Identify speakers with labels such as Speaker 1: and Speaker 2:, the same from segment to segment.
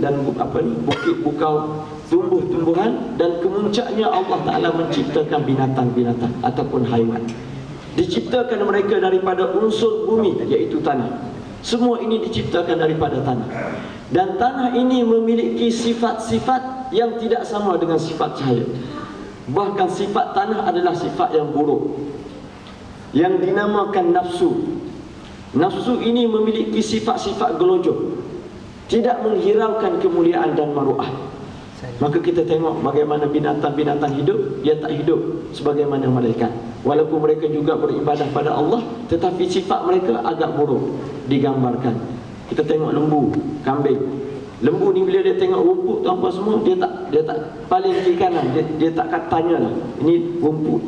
Speaker 1: dan bukit bukau, tumbuh-tumbuhan, dan kemuncaknya Allah Ta'ala menciptakan binatang-binatang ataupun haiwan. Diciptakan mereka daripada unsur bumi, iaitu tanah. Semua ini diciptakan daripada tanah. Dan tanah ini memiliki sifat-sifat yang tidak sama dengan sifat cahaya. Bahkan sifat tanah adalah sifat yang buruk, yang dinamakan nafsu. Nafsu ini memiliki sifat-sifat gelonjok, tidak menghiraukan kemuliaan dan maruah. Maka kita tengok bagaimana binatang-binatang hidup, dia tak hidup sebagaimana malaikat. Walaupun mereka juga beribadah pada Allah, tetapi sifat mereka agak buruk digambarkan. Kita tengok lembu, kambing. Lembu ni bila dia tengok rumput tu apa semua, dia tak paling kiri kanan, dia tak akan tanyalah, ini rumput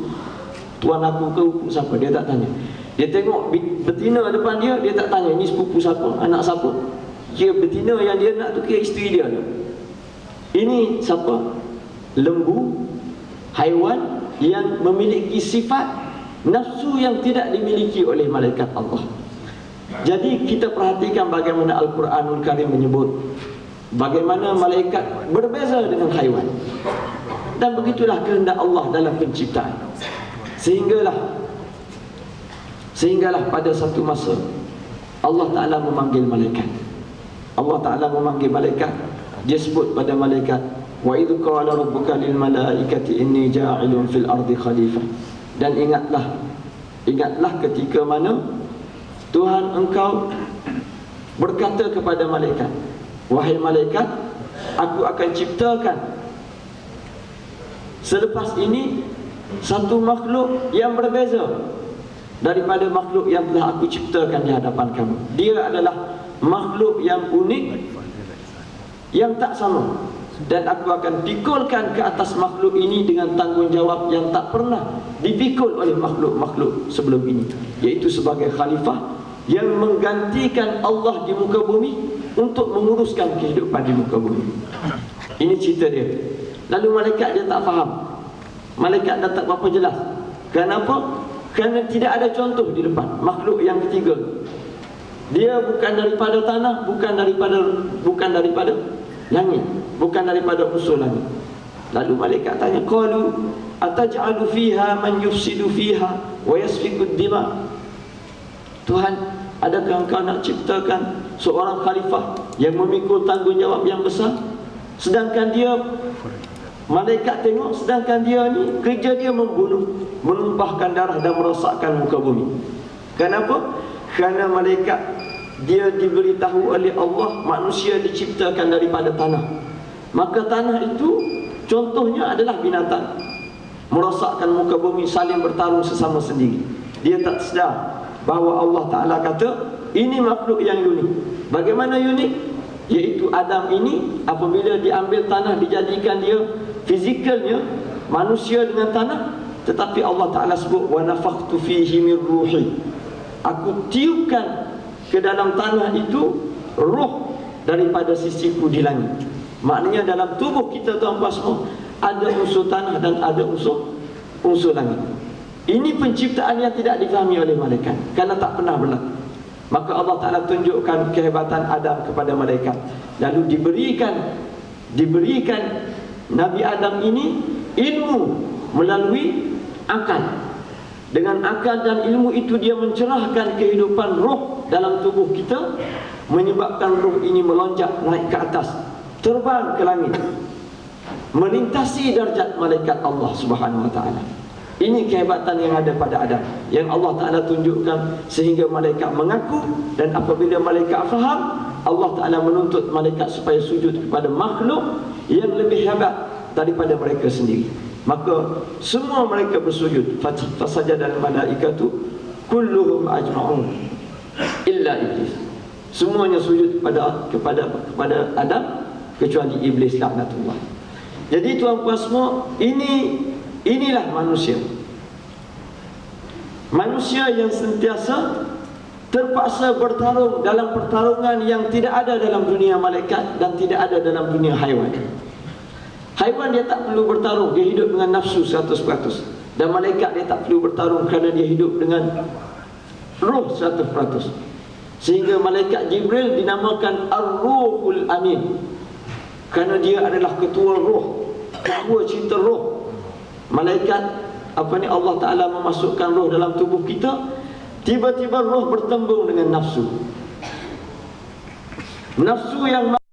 Speaker 1: tuan aku ke rumput siapa, dia tak tanya. Dia tengok betina depan dia, dia tak tanya ini sepupu siapa, anak siapa. Kira betina yang dia nak tu kira isteri dia tu. Ini siapa? Lembu, haiwan yang memiliki sifat nafsu yang tidak dimiliki oleh malaikat Allah. Jadi kita perhatikan bagaimana Al-Quranul Karim menyebut bagaimana malaikat berbeza dengan haiwan. Dan begitulah kehendak Allah dalam penciptaan. Sehinggalah pada satu masa Allah Ta'ala memanggil malaikat. Allah Ta'ala memanggil malaikat. Dia sebut pada malaikat, wa idh qala rabbuka lil malaikati inni ja'ilun fil ardi khalifah. Dan ingatlah ketika mana Tuhan engkau berkata kepada malaikat, wahai malaikat, aku akan ciptakan selepas ini satu makhluk yang berbeza daripada makhluk yang telah aku ciptakan di hadapan kamu. Dia adalah makhluk yang unik, yang tak sama. Dan aku akan pikulkan ke atas makhluk ini dengan tanggungjawab yang tak pernah dipikul oleh makhluk-makhluk sebelum ini, yaitu sebagai khalifah yang menggantikan Allah di muka bumi untuk menguruskan kehidupan di muka bumi. Ini cerita dia. Lalu malaikat dia tak faham. Malaikat dah tak berapa jelas. Kenapa? Kerana tidak ada contoh di depan. Makhluk yang ketiga, dia bukan daripada tanah, bukan daripada langit, bukan daripada unsur langit. Lalu malaikat tanya, qalu ataj'alu fiha man yufsidu fiha wa yasfiku ad-dima. Tuhan, adakah engkau nak ciptakan seorang khalifah yang memikul tanggungjawab yang besar, sedangkan dia, malaikat tengok, sedangkan dia ni kerja dia membunuh, menumpahkan darah dan merosakkan muka bumi. Kenapa? Kerana malaikat dia diberitahu oleh Allah manusia diciptakan daripada tanah. Maka tanah itu contohnya adalah binatang, merosakkan muka bumi, saling bertarung sesama sendiri. Dia tak sedar bahawa Allah Ta'ala kata ini makhluk yang unik. Bagaimana unik? Iaitu Adam ini apabila diambil tanah, dijadikan dia fizikalnya manusia dengan tanah, tetapi Allah Ta'ala sebut wa nafakhtu fihi min ruhi. Aku tiupkan ke dalam tanah itu roh daripada sisiku di langit. Maknanya dalam tubuh kita tuan-tuan semua ada unsur tanah dan ada unsur langit. Ini penciptaan yang tidak difahami oleh malaikat kerana tak pernah berlaku. Maka Allah Ta'ala tunjukkan kehebatan Adam kepada malaikat. Lalu diberikan Nabi Adam ini ilmu melalui akal. Dengan akal dan ilmu itu dia mencerahkan kehidupan roh dalam tubuh kita, menyebabkan roh ini melonjak naik ke atas, terbang ke langit, melintasi darjat malaikat Allah Subhanahu Wa Ta'ala. Ini kehebatan yang ada pada Adam, yang Allah Ta'ala tunjukkan sehingga malaikat mengaku. Dan apabila malaikat faham, Allah Ta'ala menuntut malaikat supaya sujud kepada makhluk yang lebih hebat daripada mereka sendiri. Maka semua mereka bersujud. Fasajadal malaikatu kulluhum ajma'un illa iblis. Semuanya sujud kepada Adam kecuali iblis laknatullah. Jadi tuan-puan semua, inilah manusia. Manusia yang sentiasa terpaksa bertarung dalam pertarungan yang tidak ada dalam dunia malaikat dan tidak ada dalam dunia haiwan. Haiwan dia tak perlu bertarung, dia hidup dengan nafsu 100%. Dan malaikat dia tak perlu bertarung kerana dia hidup dengan roh 100%. Sehingga malaikat Jibril dinamakan Ar-Ruhul Amin. Kerana dia adalah ketua roh, ketua cinta roh. Malaikat Allah Ta'ala memasukkan roh dalam tubuh kita. Tiba-tiba roh bertembung dengan nafsu. Nafsu yang